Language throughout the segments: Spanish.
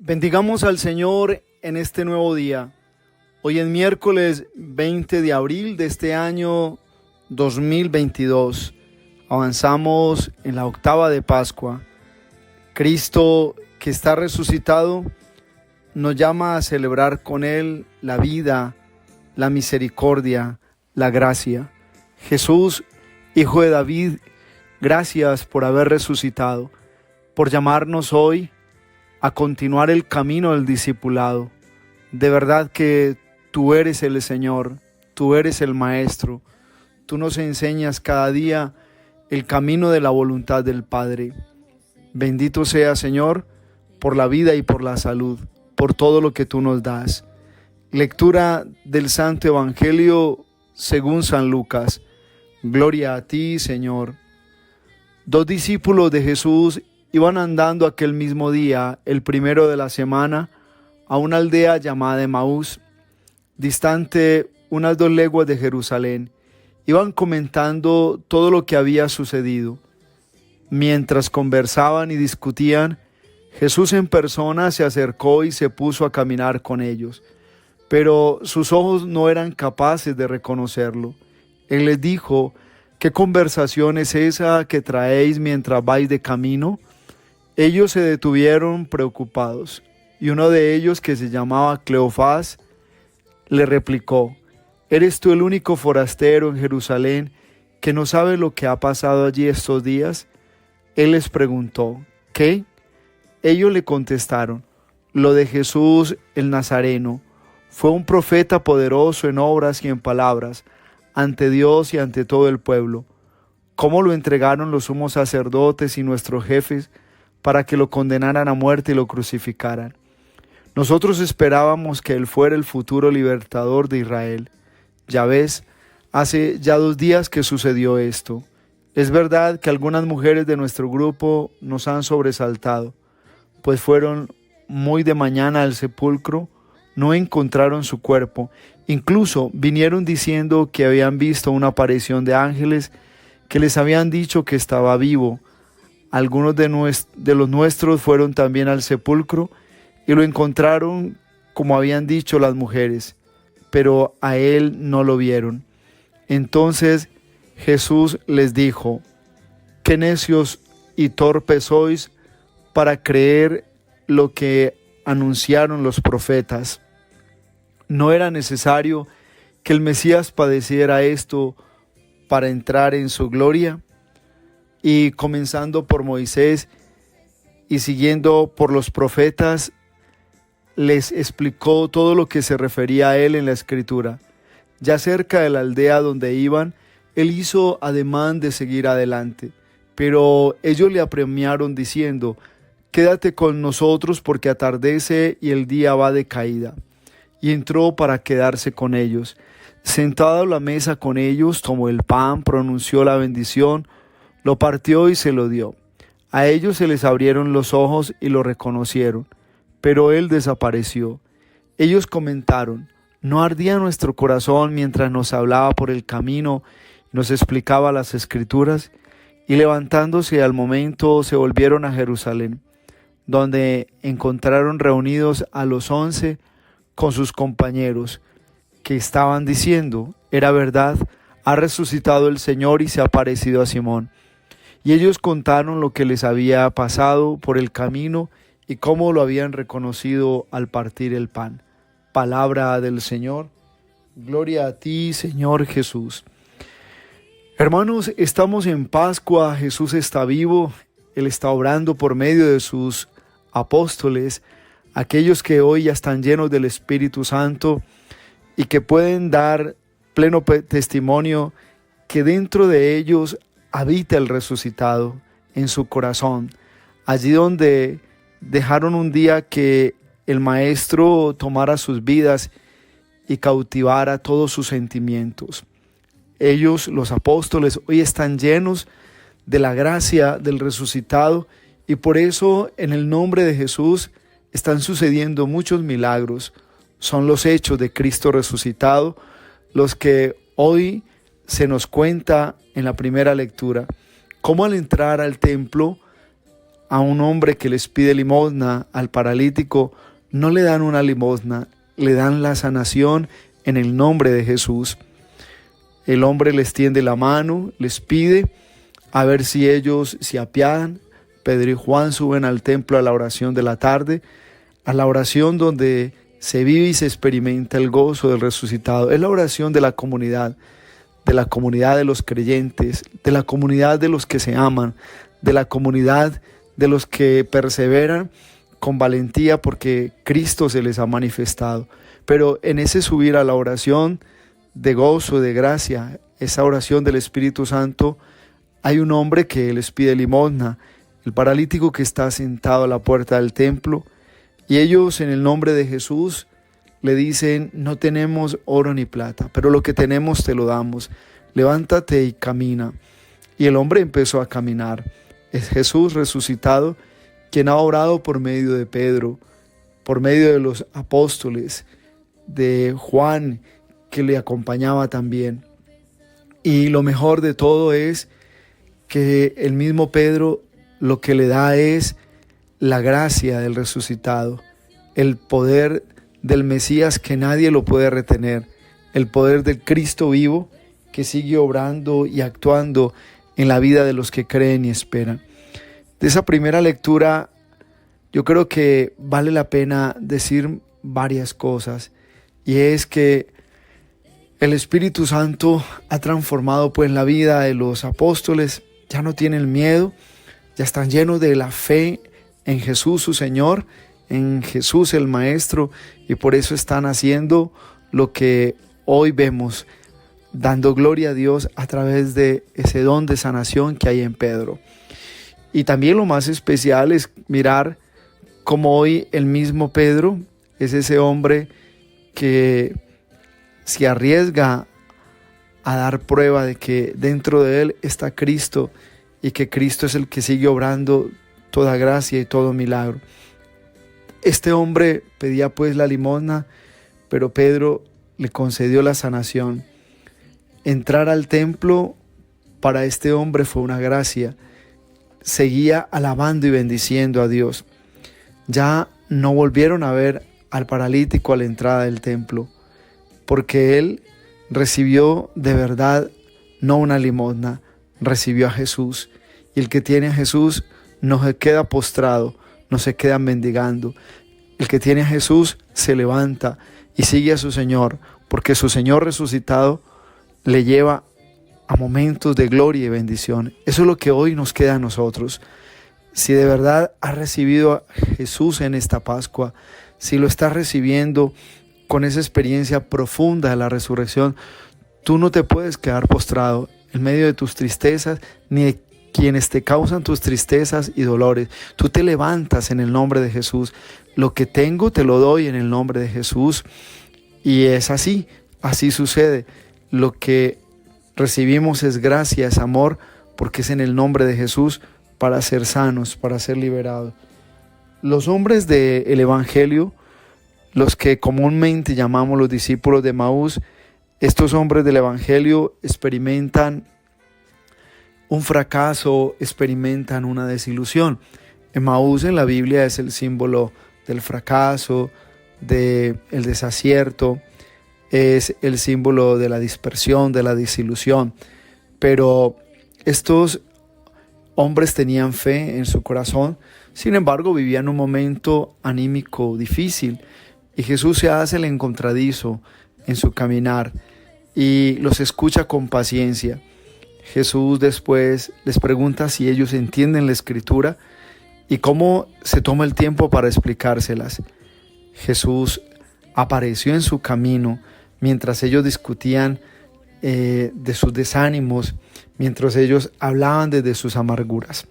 Bendigamos al Señor en este nuevo día. Hoy es miércoles 20 de abril de este año 2022. Avanzamos en la octava de Pascua. Cristo, que está resucitado, nos llama a celebrar con Él la vida, la misericordia, la gracia. Jesús, Hijo de David, gracias por haber resucitado, por llamarnos hoy a continuar el camino del discipulado. De verdad que tú eres el Señor, tú eres el Maestro, tú nos enseñas cada día el camino de la voluntad del Padre. Bendito sea, Señor, por la vida y por la salud, por todo lo que tú nos das. Lectura del Santo Evangelio según San Lucas. Gloria a ti, Señor. 2 discípulos de Jesús iban andando aquel mismo día, el primero de la semana, a una aldea llamada Emaús, distante unas 2 leguas de Jerusalén. Iban comentando todo lo que había sucedido. Mientras conversaban y discutían, Jesús en persona se acercó y se puso a caminar con ellos, pero sus ojos no eran capaces de reconocerlo. Él les dijo: ¿qué conversación es esa que traéis mientras vais de camino? Ellos se detuvieron preocupados, y uno de ellos, que se llamaba Cleofás, le replicó: ¿eres tú el único forastero en Jerusalén que no sabe lo que ha pasado allí estos días? Él les preguntó: ¿qué? Ellos le contestaron: lo de Jesús el Nazareno. Fue un profeta poderoso en obras y en palabras, ante Dios y ante todo el pueblo. ¿Cómo lo entregaron los sumos sacerdotes y nuestros jefes para que lo condenaran a muerte y lo crucificaran? Nosotros esperábamos que él fuera el futuro libertador de Israel. Ya ves, hace ya 2 días que sucedió esto. Es verdad que algunas mujeres de nuestro grupo nos han sobresaltado, pues fueron muy de mañana al sepulcro, no encontraron su cuerpo, incluso vinieron diciendo que habían visto una aparición de ángeles que les habían dicho que estaba vivo. Algunos de los nuestros fueron también al sepulcro y lo encontraron como habían dicho las mujeres, pero a él no lo vieron. Entonces Jesús les dijo: qué necios y torpes sois para creer lo que anunciaron los profetas. ¿No era necesario que el Mesías padeciera esto para entrar en su gloria? Y comenzando por Moisés y siguiendo por los profetas, les explicó todo lo que se refería a él en la Escritura. Ya cerca de la aldea donde iban, él hizo ademán de seguir adelante, pero ellos le apremiaron diciendo: quédate con nosotros porque atardece y el día va de caída. Y entró para quedarse con ellos. Sentado a la mesa con ellos, tomó el pan, pronunció la bendición, lo partió y se lo dio. A ellos se les abrieron los ojos y lo reconocieron, pero él desapareció. Ellos comentaron: ¿no ardía nuestro corazón mientras nos hablaba por el camino y nos explicaba las Escrituras? Y levantándose al momento se volvieron a Jerusalén, donde encontraron reunidos a los 11 con sus compañeros, que estaban diciendo: era verdad, ha resucitado el Señor y se ha aparecido a Simón. Y ellos contaron lo que les había pasado por el camino y cómo lo habían reconocido al partir el pan. Palabra del Señor. Gloria a ti, Señor Jesús. Hermanos, estamos en Pascua, Jesús está vivo, Él está obrando por medio de sus apóstoles, aquellos que hoy ya están llenos del Espíritu Santo y que pueden dar pleno testimonio que dentro de ellos habita el resucitado en su corazón, allí donde dejaron un día que el Maestro tomara sus vidas y cautivara todos sus sentimientos. Ellos, los apóstoles, hoy están llenos de la gracia del resucitado y por eso en el nombre de Jesús están sucediendo muchos milagros. Son los hechos de Cristo resucitado los que hoy se nos cuenta en la primera lectura. Cómo al entrar al templo a un hombre que les pide limosna, al paralítico, no le dan una limosna, le dan la sanación en el nombre de Jesús. El hombre les tiende la mano, les pide a ver si ellos se apiadan. Pedro y Juan suben al templo a la oración de la tarde, a la oración donde se vive y se experimenta el gozo del resucitado. Es la oración de la comunidad de los creyentes, de la comunidad de los que se aman, de la comunidad de los que perseveran con valentía porque Cristo se les ha manifestado. Pero en ese subir a la oración de gozo, de gracia, esa oración del Espíritu Santo, hay un hombre que les pide limosna, el paralítico que está sentado a la puerta del templo, y ellos en el nombre de Jesús le dicen: no tenemos oro ni plata, pero lo que tenemos te lo damos, levántate y camina. Y el hombre empezó a caminar. Es Jesús resucitado quien ha orado por medio de Pedro, por medio de los apóstoles, de Juan, que le acompañaba también. Y lo mejor de todo es que el mismo Pedro lo que le da es la gracia del resucitado, el poder del Mesías que nadie lo puede retener, el poder del Cristo vivo que sigue obrando y actuando en la vida de los que creen y esperan. De esa primera lectura yo creo que vale la pena decir varias cosas, y es que el Espíritu Santo ha transformado pues la vida de los apóstoles. Ya no tienen miedo, ya están llenos de la fe en Jesús su Señor, en Jesús el Maestro, y por eso están haciendo lo que hoy vemos, dando gloria a Dios a través de ese don de sanación que hay en Pedro. Y también lo más especial es mirar cómo hoy el mismo Pedro es ese hombre que se arriesga a dar prueba de que dentro de él está Cristo y que Cristo es el que sigue obrando toda gracia y todo milagro. Este hombre pedía pues la limosna, pero Pedro le concedió la sanación. Entrar al templo para este hombre fue una gracia. Seguía alabando y bendiciendo a Dios. Ya no volvieron a ver al paralítico a la entrada del templo, porque él recibió de verdad no una limosna, recibió a Jesús. Y el que tiene a Jesús no se queda postrado, no se queda mendigando. El que tiene a Jesús se levanta y sigue a su Señor, porque su Señor resucitado le lleva a momentos de gloria y bendición. Eso es lo que hoy nos queda a nosotros. Si de verdad has recibido a Jesús en esta Pascua, si lo estás recibiendo con esa experiencia profunda de la resurrección, tú no te puedes quedar postrado en medio de tus tristezas, ni de quienes te causan tus tristezas y dolores. Tú te levantas en el nombre de Jesús. Lo que tengo te lo doy en el nombre de Jesús. Y es así sucede. Lo que recibimos es gracia, es amor, porque es en el nombre de Jesús para ser sanos, para ser liberados. Los hombres del Evangelio, los que comúnmente llamamos los discípulos de Emaús, estos hombres del Evangelio experimentan un fracaso, experimentan una desilusión. Emaús en la Biblia es el símbolo del fracaso, del desacierto, es el símbolo de la dispersión, de la desilusión. Pero estos hombres tenían fe en su corazón, sin embargo vivían un momento anímico difícil, y Jesús se hace el encontradizo en su caminar y los escucha con paciencia. Jesús después les pregunta si ellos entienden la Escritura y cómo se toma el tiempo para explicárselas. Jesús apareció en su camino mientras ellos discutían de sus desánimos, mientras ellos hablaban desde sus amarguras.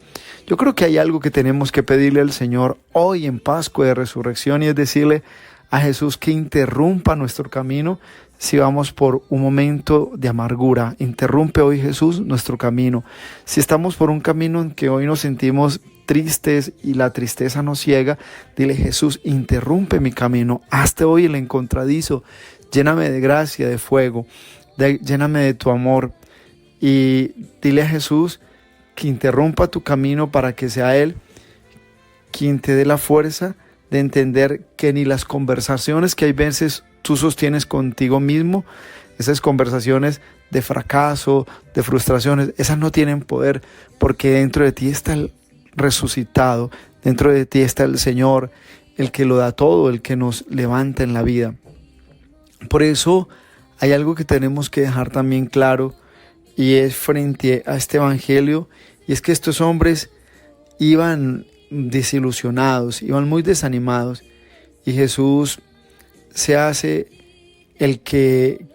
Yo creo que hay algo que tenemos que pedirle al Señor hoy en Pascua de Resurrección, y es decirle a Jesús que interrumpa nuestro camino si vamos por un momento de amargura. Interrumpe hoy, Jesús, nuestro camino. Si estamos por un camino en que hoy nos sentimos tristes y la tristeza nos ciega, dile: Jesús, interrumpe mi camino, hazte hoy el encontradizo, lléname de gracia, de fuego, lléname de tu amor. Y dile a Jesús que interrumpa tu camino para que sea Él quien te dé la fuerza de entender que ni las conversaciones que hay veces tú sostienes contigo mismo, esas conversaciones de fracaso, de frustraciones, esas no tienen poder, porque dentro de ti está el resucitado, dentro de ti está el Señor, el que lo da todo, el que nos levanta en la vida. Por eso hay algo que tenemos que dejar también claro, y es frente a este evangelio, y es que estos hombres iban desilusionados, iban muy desanimados, y Jesús se hace el que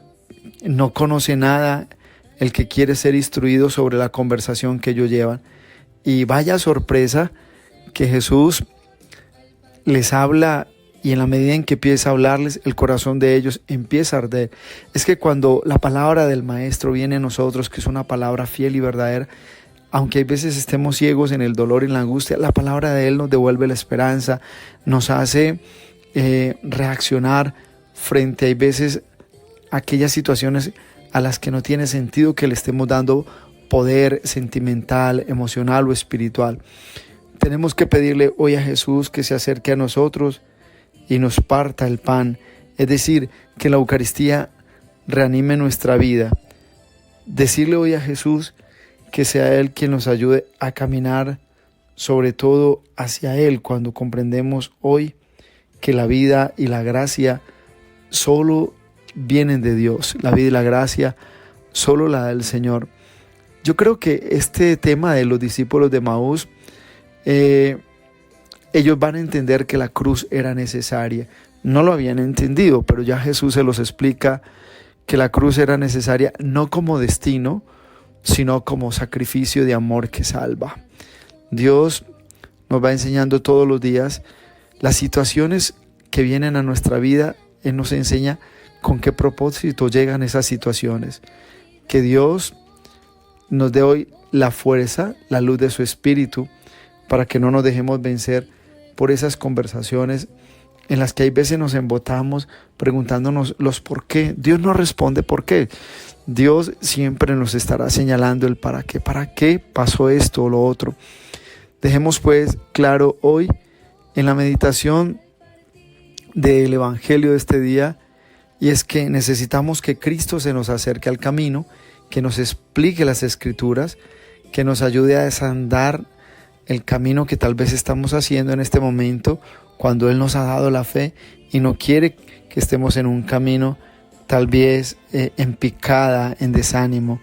no conoce nada, el que quiere ser instruido sobre la conversación que ellos llevan. Y vaya sorpresa que Jesús les habla, y en la medida en que empieza a hablarles, el corazón de ellos empieza a arder. Es que cuando la palabra del Maestro viene a nosotros, que es una palabra fiel y verdadera, aunque hay veces estemos ciegos en el dolor y en la angustia, la palabra de Él nos devuelve la esperanza, nos hace reaccionar frente a veces aquellas situaciones a las que no tiene sentido que le estemos dando poder sentimental, emocional o espiritual. Tenemos que pedirle hoy a Jesús que se acerque a nosotros y nos parta el pan, es decir, que la Eucaristía reanime nuestra vida. Decirle hoy a Jesús que sea Él quien nos ayude a caminar sobre todo hacia Él, cuando comprendemos hoy que la vida y la gracia solo vienen de Dios. La vida y la gracia solo la da el Señor. Yo creo que este tema de los discípulos de Maús, ellos van a entender que la cruz era necesaria. No lo habían entendido, pero ya Jesús se los explica que la cruz era necesaria no como destino, sino como sacrificio de amor que salva. Dios nos va enseñando todos los días las situaciones que vienen a nuestra vida. Él nos enseña con qué propósito llegan esas situaciones. Que Dios nos dé hoy la fuerza, la luz de su Espíritu, para que no nos dejemos vencer por esas conversaciones en las que hay veces nos embotamos preguntándonos los por qué. Dios no responde por qué. Dios siempre nos estará señalando el para qué pasó esto o lo otro. Dejemos pues claro hoy en la meditación del Evangelio de este día, y es que necesitamos que Cristo se nos acerque al camino, que nos explique las Escrituras, que nos ayude a desandar el camino que tal vez estamos haciendo en este momento, cuando Él nos ha dado la fe y no quiere que estemos en un camino tal vez en picada, en desánimo.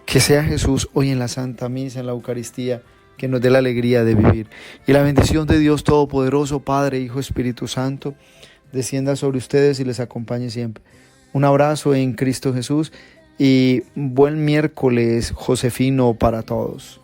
Que sea Jesús hoy en la Santa Misa, en la Eucaristía, que nos dé la alegría de vivir. Y la bendición de Dios Todopoderoso, Padre, Hijo, Espíritu Santo, descienda sobre ustedes y les acompañe siempre. Un abrazo en Cristo Jesús y buen miércoles josefino para todos.